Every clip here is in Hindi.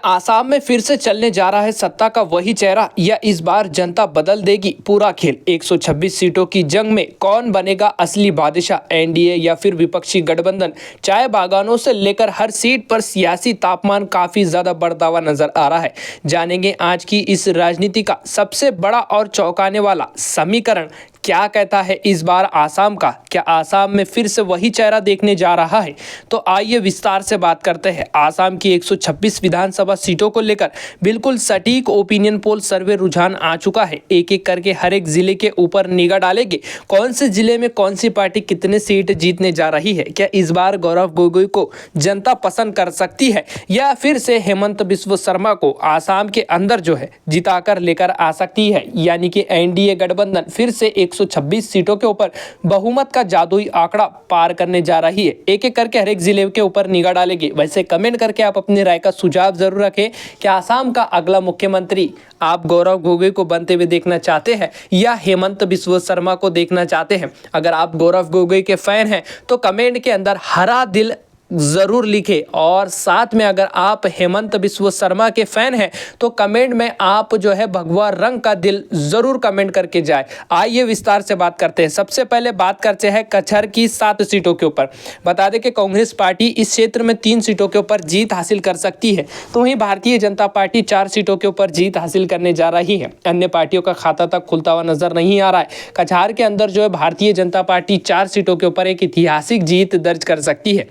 आसाम में फिर से चलने जा रहा है सत्ता का वही चेहरा या इस बार जनता बदल देगी पूरा खेल। 126 सीटों की जंग में कौन बनेगा असली बादशाह, एनडीए या फिर विपक्षी गठबंधन। चाय बागानों से लेकर हर सीट पर सियासी तापमान काफी ज्यादा बढ़ता हुआ नजर आ रहा है। जानेंगे आज की इस राजनीति का सबसे बड़ा और चौंकाने वाला समीकरण क्या कहता है इस बार आसाम का। क्या आसाम में फिर से वही चेहरा देखने जा रहा है? तो आइए विस्तार से बात करते हैं। आसाम की 126 विधानसभा सीटों को लेकर बिल्कुल सटीक ओपिनियन पोल सर्वे रुझान आ चुका है। एक एक करके हर एक जिले के ऊपर निगाह डालेंगे कौन से जिले में कौन सी पार्टी कितने सीट जीतने जा रही है। क्या इस बार गौरव गोगोई को जनता पसंद कर सकती है या फिर से हेमंत बिस्व शर्मा को आसाम के अंदर जो है जिताकर लेकर आ सकती है, यानी कि एनडीए गठबंधन फिर से 126 सीटों के ऊपर बहुमत का जादुई आंकड़ा पार करने जा रही है। एक एक करके हर एक जिले के ऊपर निगाह डालेंगे। वैसे कमेंट करके आप अपनी राय का सुझाव जरूर रखें कि आसाम का अगला मुख्यमंत्री आप गौरव गोगोई को बनते हुए देखना चाहते हैं या हेमंत बिस्व शर्मा को देखना चाहते हैं। अगर आप गौरव गोगोई के फैन हैं तो कमेंट के अंदर हरा दिल जरूर लिखे, और साथ में अगर आप हेमंत बिस्व शर्मा के फैन हैं तो कमेंट में आप जो है भगवा रंग का दिल जरूर कमेंट करके जाए। आइए विस्तार से बात करते हैं। सबसे पहले बात करते हैं कचहर की 7 सीटों के ऊपर। बता दें कि कांग्रेस पार्टी इस क्षेत्र में 3 सीटों के ऊपर जीत हासिल कर सकती है, तो वहीं भारतीय जनता पार्टी 4 सीटों के ऊपर जीत हासिल करने जा रही है। अन्य पार्टियों का खाता तक खुलता हुआ नजर नहीं आ रहा है। कचहर के अंदर जो है भारतीय जनता पार्टी 4 सीटों के ऊपर एक ऐतिहासिक जीत दर्ज कर सकती है।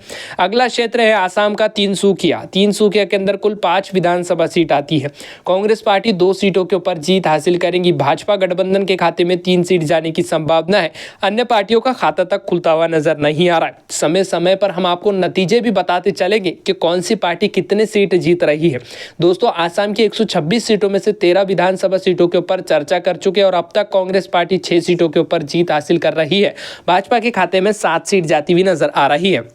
अगला क्षेत्र है आसाम का तिनसुकिया। तिनसुकिया के अंदर कुल 5 विधानसभा सीट आती है। कांग्रेस पार्टी 2 सीटों के ऊपर जीत हासिल करेंगी। भाजपा गठबंधन के खाते में 3 सीट जाने की संभावना है। अन्य पार्टियों का खाता तक खुलता हुआ नजर नहीं आ रहा है। समय समय पर हम आपको नतीजे भी बताते चलेंगे कि कौन सी पार्टी कितने सीट जीत रही है। दोस्तों, आसाम की 126 सीटों में से 13 विधानसभा सीटों के ऊपर चर्चा कर चुके हैं और अब तक कांग्रेस पार्टी 6 सीटों के ऊपर जीत हासिल कर रही है। भाजपा के खाते में 7 सीट जाती हुई नजर आ रही है।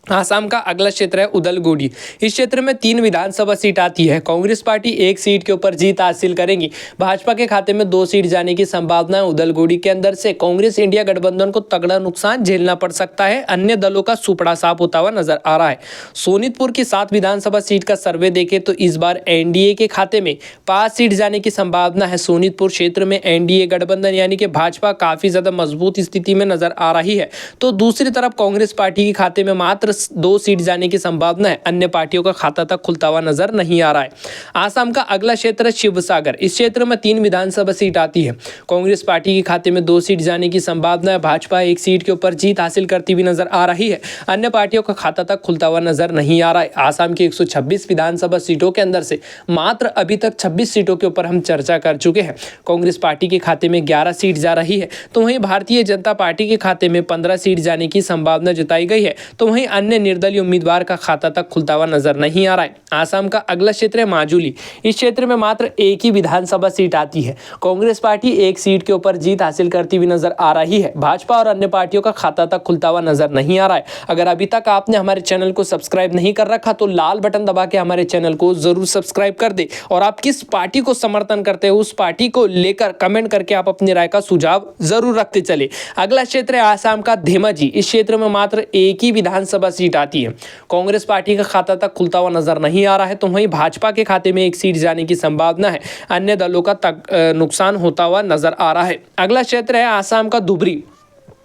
आसाम का अगला क्षेत्र है उदलगुड़ी। इस क्षेत्र में 3 विधानसभा सीट आती है। कांग्रेस पार्टी 1 सीट के ऊपर जीत हासिल करेंगी। भाजपा के खाते में 2 सीट जाने की संभावना है। उदलगुड़ी के अंदर से कांग्रेस इंडिया गठबंधन को तगड़ा नुकसान झेलना पड़ सकता है। अन्य दलों का सुपड़ा साफ होता हुआ नजर आ रहा है। सोनीतपुर की 7 विधानसभा सीट का सर्वे देखें तो इस बार एनडीए के खाते में 5 सीट जाने की संभावना है। सोनीतपुर क्षेत्र में एनडीए गठबंधन यानी कि भाजपा काफी ज्यादा मजबूत स्थिति में नजर आ रही है, तो दूसरी तरफ कांग्रेस पार्टी के खाते में मात्र 2 सीट जाने की संभावना है। अन्य पार्टियों का खाता तक खुलता हुआ नजर नहीं आ रहा है। आसाम का अगला क्षेत्र है शिवसागर। इस क्षेत्र में 3 विधानसभा सीट आती है। कांग्रेस पार्टी के खाते में 2 सीट जाने की संभावना है। भाजपा 1 सीट के ऊपर जीत हासिल करती हुई नजर आ रही है। अन्य पार्टियों का खाता तक खुलता हुआ नजर नहीं आ रहा है। आसाम की 126 विधानसभा सीटों के अंदर से मात्र अभी तक 26 सीटों के ऊपर हम चर्चा कर चुके हैं। कांग्रेस पार्टी के खाते में 11 सीट जा रही है, तो वहीं भारतीय जनता पार्टी के खाते में 15 सीट जाने की संभावना जताई गई है, तो वहीं अन्य निर्दलीय उम्मीदवार का खाता तक खुलता हुआ नजर नहीं आ रहा है। आसाम का अगला क्षेत्र है माजुली। इस क्षेत्र में मात्र 1 ही विधानसभा सीट आती है। कांग्रेस पार्टी 1 सीट के ऊपर जीत हासिल करती हुई नजर आ रही है। भाजपा और अन्य पार्टियों का खाता तक खुलता हुआ नजर नहीं आ रहा है। अगर अभी तक आपने हमारे चैनल को सब्सक्राइब नहीं कर रखा तो लाल बटन दबा के हमारे चैनल को जरूर सब्सक्राइब कर दे, और आप किस पार्टी को समर्थन करते हो उस पार्टी को लेकर कमेंट करके आप अपनी राय का सुझाव जरूर रखते चले। अगला क्षेत्र है आसाम का धेमाजी। इस क्षेत्र में मात्र 1 ही विधानसभा सीट आती है। कांग्रेस पार्टी का खाता तक खुलता हुआ नजर नहीं आ रहा है, तो वहीं भाजपा के खाते में 1 सीट जाने की संभावना है। अन्य दलों का नुकसान होता हुआ नजर आ रहा है। अगला क्षेत्र है आसाम का धुबरी।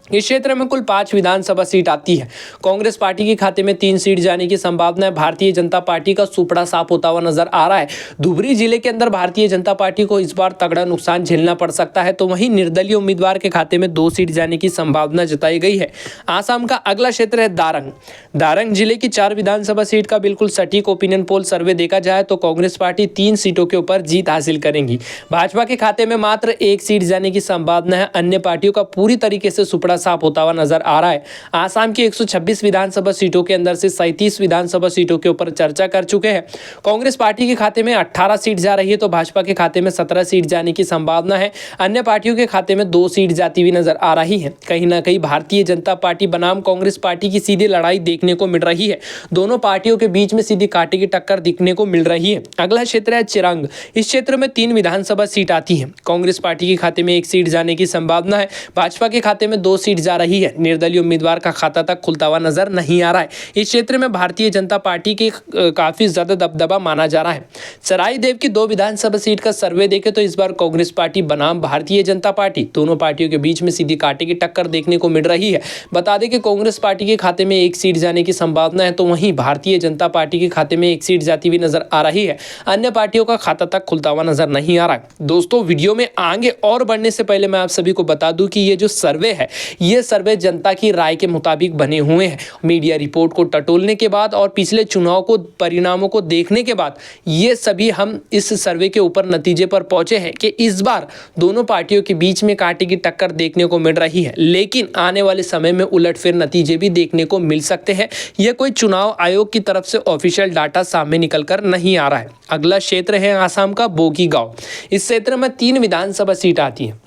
इस क्षेत्र में कुल 5 विधानसभा सीट आती है। कांग्रेस पार्टी के खाते में 3 सीट जाने की संभावना है। भारतीय जनता पार्टी का सुपड़ा साफ होता हुआ नजर आ रहा है। धुबरी जिले के अंदर भारतीय जनता पार्टी को इस बार तगड़ा नुकसान झेलना पड़ सकता है, तो वहीं निर्दलीय उम्मीदवार के खाते में 2 सीट जाने की संभावना जताई गई है। आसाम का अगला क्षेत्र है दारंग। दारंग जिले की 4 विधानसभा सीट का बिल्कुल सटीक ओपिनियन पोल सर्वे देखा जाए तो कांग्रेस पार्टी 3 सीटों के ऊपर जीत हासिल करेंगी। भाजपा के खाते में मात्र 1 सीट जाने की संभावना है। अन्य पार्टियों का पूरी तरीके से सुपड़ा साफ होता हुआ नजर आ रहा है। आसाम की 126 विधानसभा सीटों के अंदर से 37 विधानसभा सीटों के ऊपर चर्चा कर चुके हैं। कांग्रेस पार्टी के खाते में 18 सीट जा रही है, तो भाजपा के खाते में 17 सीट जाने की संभावना है। अन्य पार्टियों के खाते में 2 सीट जाती हुई नजर आ रही है। कहीं ना कहीं भारतीय जनता पार्टी बनाम कांग्रेस पार्टी की सीधी लड़ाई देखने को मिल रही है। दोनों पार्टियों के बीच में सीधी कांटे की टक्कर दिखने को मिल रही है। अगला क्षेत्र है चिरंग। इस क्षेत्र में 3 विधानसभा सीट आती है। कांग्रेस पार्टी के खाते में 1 सीट जाने की संभावना है। भाजपा के खाते में 2 सीट जा रही है। निर्दलीय उम्मीदवार का खाता तक खुलता हुआ नजर नहीं आ रहा है। इस क्षेत्र में भारतीय जनता पार्टी के काफी ज्यादा दबदबा माना जा रहा है। सरायदेव की 2 विधानसभा सीट का सर्वे देखें तो इस बार कांग्रेस पार्टी बनाम भारतीय जनता पार्टी दोनों पार्टियों के बीच में सीधी कांटे की टक्कर देखने को मिल रही है। बता दें कि कांग्रेस पार्टी के खाते में 1 सीट जाने की संभावना है, तो वहीं भारतीय जनता पार्टी के खाते में 1 सीट जाती हुई नजर आ रही है। अन्य पार्टियों का खाता तक खुलता हुआ नजर नहीं आ रहा है। दोस्तों, वीडियो में आगे और बढ़ने से पहले मैं आप सभी को बता दूं कि ये जो सर्वे है, ये सर्वे जनता की राय के मुताबिक बने हुए हैं। मीडिया रिपोर्ट को टटोलने के बाद और पिछले चुनाव को परिणामों को देखने के बाद ये सभी हम इस सर्वे के ऊपर नतीजे पर पहुंचे हैं कि इस बार दोनों पार्टियों के बीच में कांटे की टक्कर देखने को मिल रही है। लेकिन आने वाले समय में उलटफेर नतीजे भी देखने को मिल सकते हैं। यह कोई चुनाव आयोग की तरफ से ऑफिशियल डाटा सामने निकल कर नहीं आ रहा है। अगला क्षेत्र है आसाम का बोगी गांव। इस क्षेत्र में 3 विधानसभा सीट आती है।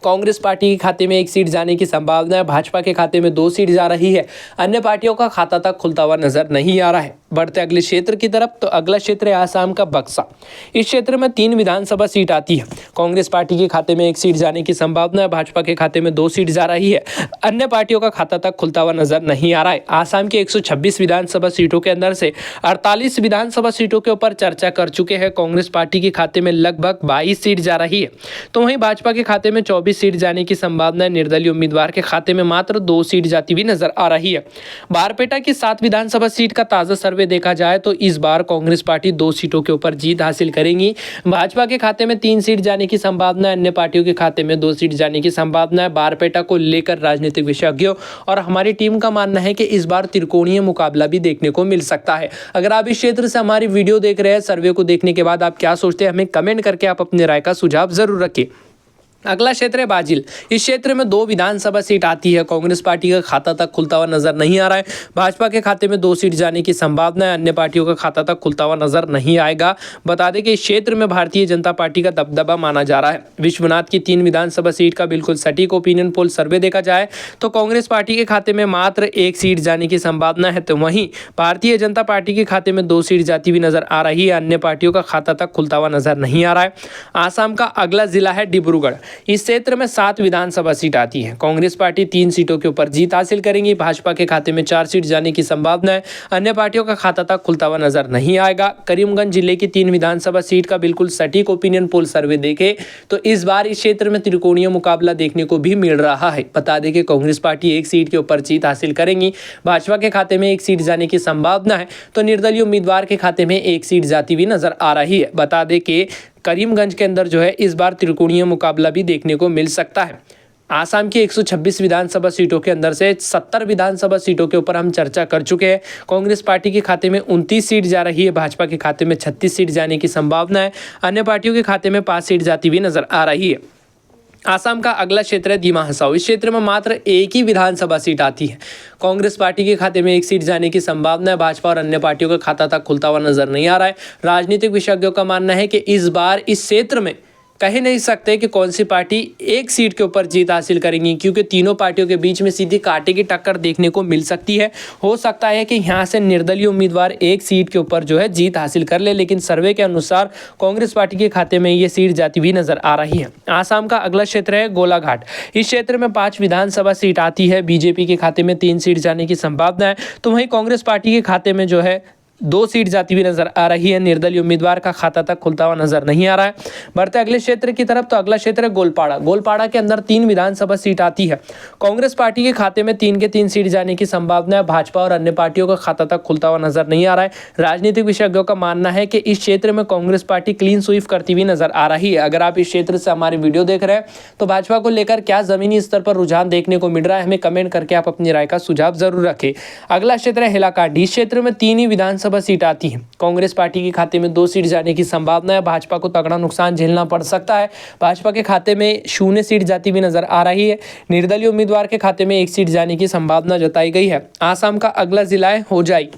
कांग्रेस पार्टी के खाते में 1 सीट जाने की संभावना है। भाजपा के खाते में 2 सीट जा रही है। अन्य पार्टियों का खाता तक खुलता हुआ नजर नहीं आ रहा है। बढ़ते अगले क्षेत्र की तरफ, तो अगला क्षेत्र है आसाम का बक्सा। इस क्षेत्र में 3 विधानसभा सीट आती है। कांग्रेस पार्टी के खाते में 1 सीट जाने की संभावना है। भाजपा के खाते में 2 सीट जा रही है। अन्य पार्टियों का खाता तक खुलता हुआ नजर नहीं आ रहा है। आसाम के 126 विधानसभा सीटों के अंदर से 48 विधानसभा सीटों के ऊपर चर्चा कर चुके हैं। कांग्रेस पार्टी के खाते में लगभग 22 सीट जा रही है, तो वहीं भाजपा के खाते में 24 सीट जाने की संभावना है। निर्दलीय उम्मीदवार के खाते में मात्र 2 सीट जाती हुई नजर आ रही है। बारपेटा की 7 विधानसभा सीट का ताजा सर्वे देखा जाए तो इस बार कांग्रेस पार्टी 2 सीटों के ऊपर जीत हासिल करेंगी। भाजपा के खाते में 3 सीट जाने की संभावना है। अन्य पार्टियों के खाते में 2 सीट जाने की संभावना है। बारपेटा को लेकर राजनीतिक विशेषज्ञों और हमारी टीम का मानना है कि इस बार त्रिकोणीय मुकाबला भी देखने को मिल सकता है। अगर आप इस क्षेत्र से हमारी वीडियो देख रहे हैं, सर्वे को देखने के बाद आप क्या सोचते हैं, हमें कमेंट करके आप अपनी राय का सुझाव जरूर रखें। अगला क्षेत्र है बाजिल। इस क्षेत्र में 2 विधानसभा सीट आती है। कांग्रेस पार्टी का खाता तक खुलता हुआ नजर नहीं आ रहा है। भाजपा के खाते में 2 सीट जाने की संभावना है। अन्य पार्टियों का खाता तक खुलता हुआ नजर नहीं आएगा। बता दें कि इस क्षेत्र में भारतीय जनता पार्टी का दबदबा माना जा रहा है। विश्वनाथ की 3 विधानसभा सीट का बिल्कुल सटीक ओपिनियन पोल सर्वे देखा जाए तो कांग्रेस पार्टी के खाते में मात्र 1 सीट जाने की संभावना है, तो वहीं भारतीय जनता पार्टी के खाते में 2 सीट जाती हुई नजर आ रही है। अन्य पार्टियों का खाता तक खुलता हुआ नजर नहीं आ रहा है। आसाम का अगला जिला है डिब्रूगढ़। इस क्षेत्र में 7 विधानसभा सीट आती है। कांग्रेस पार्टी 3 सीटों के ऊपर जीत हासिल करेंगी। भाजपा के खाते में 4 सीट जाने की संभावना है। अन्य पार्टियों का खाता तक खुलता हुआ नजर नहीं आएगा। करीमगंज जिले की 3 विधानसभा सीट का बिल्कुल सटीक ओपिनियन पोल सर्वे देखे तो इस बार इस क्षेत्र में त्रिकोणीय मुकाबला देखने को भी मिल रहा है। बता दें कि कांग्रेस पार्टी 1 सीट के ऊपर जीत हासिल करेंगी। भाजपा के खाते में 1 सीट जाने की संभावना है, तो निर्दलीय उम्मीदवार के खाते में 1 सीट जाती हुई नजर आ रही है। बता दें कि करीमगंज के अंदर जो है इस बार त्रिकोणीय मुकाबला भी देखने को मिल सकता है। आसाम की 126 विधानसभा सीटों के अंदर से 70 विधानसभा सीटों के ऊपर हम चर्चा कर चुके हैं। कांग्रेस पार्टी के खाते में 29 सीट जा रही है। भाजपा के खाते में 36 सीट जाने की संभावना है। अन्य पार्टियों के खाते में 5 सीट जाती हुई नजर आ रही है। आसाम का अगला क्षेत्र है दिमा हसाओ। इस क्षेत्र में मात्र 1 ही विधानसभा सीट आती है। कांग्रेस पार्टी के खाते में 1 सीट जाने की संभावना है। भाजपा और अन्य पार्टियों का खाता तक खुलता हुआ नजर नहीं आ रहा है। राजनीतिक विशेषज्ञों का मानना है कि इस बार इस क्षेत्र में कह नहीं सकते कि कौन सी पार्टी 1 सीट के ऊपर जीत हासिल करेंगी, क्योंकि तीनों पार्टियों के बीच में सीधी कांटे की टक्कर देखने को मिल सकती है। हो सकता है कि यहाँ से निर्दलीय उम्मीदवार 1 सीट के ऊपर जो है जीत हासिल कर ले, लेकिन सर्वे के अनुसार कांग्रेस पार्टी के खाते में ये सीट जाती हुई नजर आ रही है। आसाम का अगला क्षेत्र है गोलाघाट। इस क्षेत्र में 5 विधानसभा सीट आती है। बीजेपी के खाते में 3 सीट जाने की संभावना है, तो वहीं कांग्रेस पार्टी के खाते में जो है 2 सीट जाती हुई नजर आ रही है। निर्दलीय उम्मीदवार का खाता तक खुलता हुआ नजर नहीं आ रहा है। बढ़ते अगले क्षेत्र की तरफ, तो अगला क्षेत्र है गोलपाड़ा। गोलपाड़ा के अंदर 3 विधानसभा सीट आती है। कांग्रेस पार्टी के खाते में 3 के 3 सीट जाने की संभावना है। भाजपा और अन्य पार्टियों का खाता तक खुलता हुआ नजर नहीं आ रहा है। राजनीतिक विशेषज्ञों का मानना है कि इस क्षेत्र में कांग्रेस पार्टी क्लीन स्वीप करती हुई नजर आ रही है। अगर आप इस क्षेत्र से हमारी वीडियो देख रहे हैं तो भाजपा को लेकर क्या जमीनी स्तर पर रुझान देखने को मिल रहा है, हमें कमेंट करके आप अपनी राय का सुझाव जरूर रखें। अगला क्षेत्र है हिलाकांडी। इस क्षेत्र में 3 ही विधानसभा सीट आती है। कांग्रेस पार्टी के खाते में 2 सीट जाने की संभावना है। भाजपा को तगड़ा नुकसान झेलना पड़ सकता है। भाजपा के खाते में 0 सीट जाती हुई नजर आ रही है। निर्दलीय उम्मीदवार के खाते में 1 सीट जाने की संभावना जताई गई है। आसाम का अगला जिला है होजाई।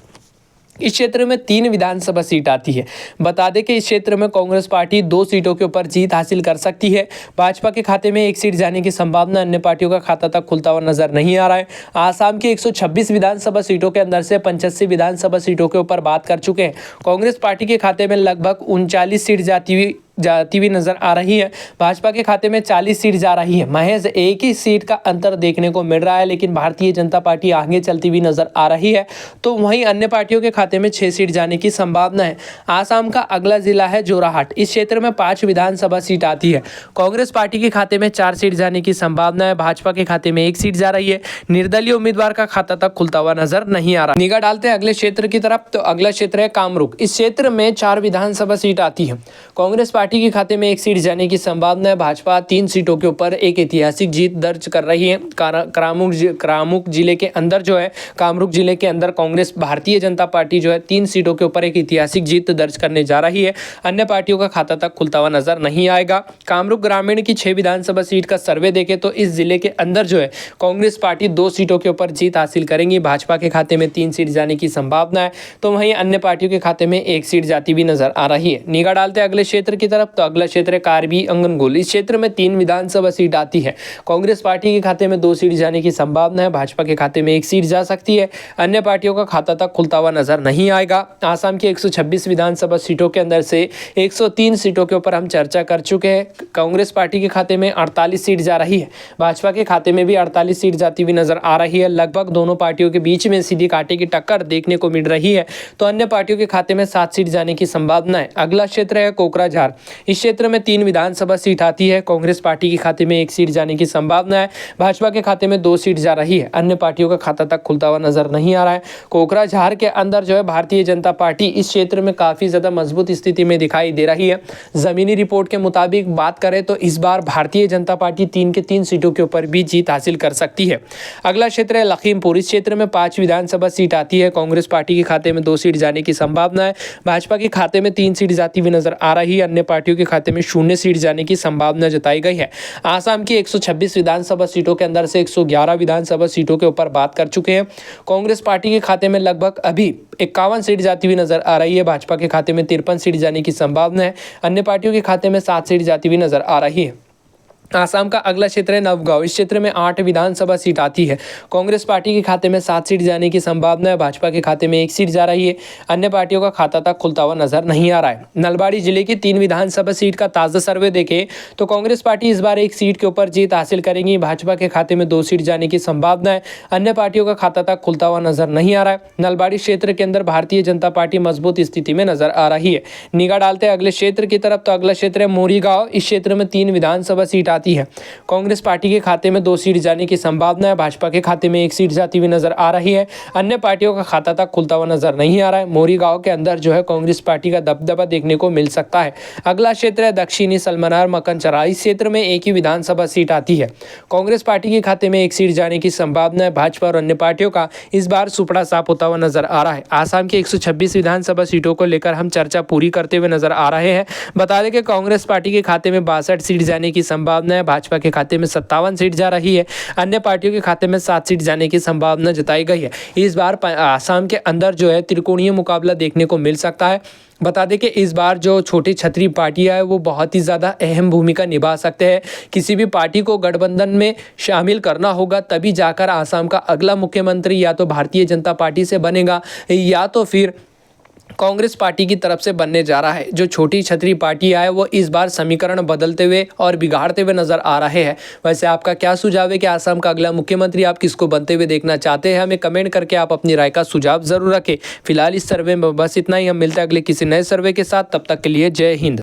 इस क्षेत्र में 3 विधानसभा सीट आती है। बता दें कि इस क्षेत्र में कांग्रेस पार्टी 2 सीटों के ऊपर जीत हासिल कर सकती है। भाजपा के खाते में 1 सीट जाने की संभावना, अन्य पार्टियों का खाता तक खुलता हुआ नजर नहीं आ रहा है। आसाम की 126 विधानसभा सीटों के अंदर से 85 विधानसभा सीटों के ऊपर बात कर चुके हैं। कांग्रेस पार्टी के खाते में लगभग 39 सीट जाती हुई जाती हुई नजर आ रही है। भाजपा के खाते में 40 सीट जा रही है। महज एक ही सीट का अंतर देखने को मिल रहा है, लेकिन भारतीय जनता पार्टी आगे चलती हुई नजर आ रही है। तो वहीं अन्य पार्टियों के खाते में 6 सीट जाने की संभावना है। आसाम का अगला जिला है जोराहाट। इस क्षेत्र में 5 विधानसभा सीट आती है। कांग्रेस पार्टी के खाते में 4 सीट जाने की संभावना है। भाजपा के खाते में 1 सीट जा रही है। निर्दलीय उम्मीदवार का खाता तक खुलता हुआ नजर नहीं आ रहा। निगाह डालते हैं अगले क्षेत्र की तरफ, तो अगला क्षेत्र है कामरूप। इस क्षेत्र में 4 विधानसभा सीट आती है। कांग्रेस पार्टी के खाते में 1 सीट जाने की संभावना है। भाजपा 3 सीटों के ऊपर एक ऐतिहासिक जीत दर्ज कर रही है। कामरूप जिले के अंदर जो है, कामरूप जिले के अंदर कांग्रेस भारतीय जनता पार्टी जो है 3 सीटों के ऊपर एक ऐतिहासिक जीत दर्ज करने जा रही है। अन्य पार्टियों का खाता तक खुलता हुआ नजर नहीं आएगा। कामरूप ग्रामीण की 6 विधानसभा सीट का सर्वे देखें तो इस जिले के अंदर जो है कांग्रेस पार्टी 2 सीटों के ऊपर जीत हासिल करेंगी। भाजपा के खाते में 3 सीट जाने की संभावना है, तो वहीं अन्य पार्टियों के खाते में 1 सीट जाती भी नजर आ रही है। निगाह डालते हैं अगले क्षेत्र की तरफ, तो अगला क्षेत्र है कार्बी अंगनगोल। इस क्षेत्र में 3 विधानसभा सीट आती है। कांग्रेस पार्टी के खाते में 2 सीट जाने की संभावना है। भाजपा के खाते में 1 सीट जा सकती है। अन्य पार्टियों का खाता तक खुलता हुआ नजर नहीं आएगा। आसाम की 126 विधानसभा सीटों के अंदर से 103 सीटों के ऊपर हम चर्चा कर चुके हैं। कांग्रेस पार्टी के खाते में 48 सीट जा रही है। भाजपा के खाते में भी 48 सीट जाती हुई नजर आ रही है। लगभग दोनों पार्टियों के बीच में सीधी कांटे की टक्कर देखने को मिल रही है। तो अन्य पार्टियों के खाते में 7 सीट जाने की संभावना है। अगला क्षेत्र है कोकराझार। इस क्षेत्र में 3 विधानसभा सीट आती है। कांग्रेस पार्टी के खाते में 1 सीट जाने की संभावना है। भाजपा के खाते में 2 सीट जा रही है। अन्य पार्टियों का खाता तक खुलता हुआ नजर नहीं आ रहा है। कोकराझार के अंदर जो है भारतीय जनता पार्टी इस क्षेत्र में काफी ज्यादा मजबूत स्थिति में दिखाई दे रही है। जमीनी रिपोर्ट के मुताबिक बात करें तो इस बार भारतीय जनता पार्टी 3 के 3 सीटों के ऊपर भी जीत हासिल कर सकती है। अगला क्षेत्र है लखीमपुर। इस क्षेत्र में 5 विधानसभा सीट आती है। कांग्रेस पार्टी के खाते में 2 सीट जाने की संभावना है। भाजपा के खाते में 3 सीट जाती हुई नजर आ रही है। अन्य पार्टियों के खाते में 0 सीट जाने की संभावना जताई गई है। आसाम की 126 विधानसभा सीटों के अंदर से 111 विधानसभा सीटों के ऊपर बात कर चुके हैं। कांग्रेस पार्टी के खाते में लगभग अभी 51 सीट जाती हुई नजर आ रही है। भाजपा के खाते में 53 सीट जाने की संभावना है। अन्य पार्टियों के खाते में 7 सीट जाती हुई नजर आ रही है। आसाम का अगला क्षेत्र है नवगांव। इस क्षेत्र में 8 विधानसभा सीट आती है। कांग्रेस पार्टी के खाते में 7 सीट जाने की संभावना है। भाजपा के खाते में 1 सीट जा रही है। अन्य पार्टियों का खाता तक खुलता हुआ नजर नहीं आ रहा है। नलबाड़ी जिले की 3 विधानसभा सीट का ताजा सर्वे देखें तो कांग्रेस पार्टी इस बार 1 सीट के ऊपर जीत हासिल करेंगी। भाजपा के खाते में 2 सीट जाने की संभावना है। अन्य पार्टियों का खाता तक खुलता हुआ नजर नहीं आ रहा है। नलबाड़ी क्षेत्र के अंदर भारतीय जनता पार्टी मजबूत स्थिति में नजर आ रही है। निगाह डालते हैं अगले क्षेत्र की तरफ, तो अगला क्षेत्र है मोरीगांव। इस क्षेत्र में 3 विधानसभा सीट आती है। कांग्रेस पार्टी के खाते में 2 सीट जाने की संभावना है। भाजपा के खाते में 1 सीट जाती हुई नजर आ रही है। अन्य पार्टियों का खाता तक खुलता हुआ नजर नहीं आ रहा है। मोरीगांव के अंदर जो है कांग्रेस पार्टी का दबदबा देखने को मिल सकता है। अगला क्षेत्र है दक्षिणी सलमनार मकनचरा। इस क्षेत्र में 1 ही विधानसभा सीट आती है। कांग्रेस पार्टी के खाते में 1 सीट जाने की संभावना है। भाजपा और अन्य पार्टियों का इस बार सुपड़ा साफ होता हुआ नजर आ रहा है। आसाम की 126 विधानसभा सीटों को लेकर हम चर्चा पूरी करते हुए नजर आ रहे हैं। बता दें कि कांग्रेस पार्टी के खाते में 62 सीट जाने की संभावना है। भाजपा के खाते में 57 सीट जा रही है। अन्य पार्टियों के खाते में 7 सीट जाने की संभावना जताई गई है। इस बार आसाम के अंदर जो है त्रिकोणीय मुकाबला देखने को मिल सकता है। बता दें कि इस बार जो छोटी छतरी पार्टियां है वो बहुत ही ज़्यादा अहम भूमिका निभा सकते हैं। किसी भी पार्टी को गठबंधन में शामिल करना होगा तभी जाकर आसाम का अगला मुख्यमंत्री या तो भारतीय जनता पार्टी से बनेगा या तो फिर कांग्रेस पार्टी की तरफ से बनने जा रहा है। जो छोटी छतरी पार्टियां है वो इस बार समीकरण बदलते हुए और बिगाड़ते हुए नजर आ रहे हैं। वैसे आपका क्या सुझाव है कि आसाम का अगला मुख्यमंत्री आप किसको बनते हुए देखना चाहते हैं? हमें कमेंट करके आप अपनी राय का सुझाव जरूर रखें। फिलहाल इस सर्वे में बस इतना ही। हम मिलते हैं अगले किसी नए सर्वे के साथ। तब तक के लिए जय हिंद।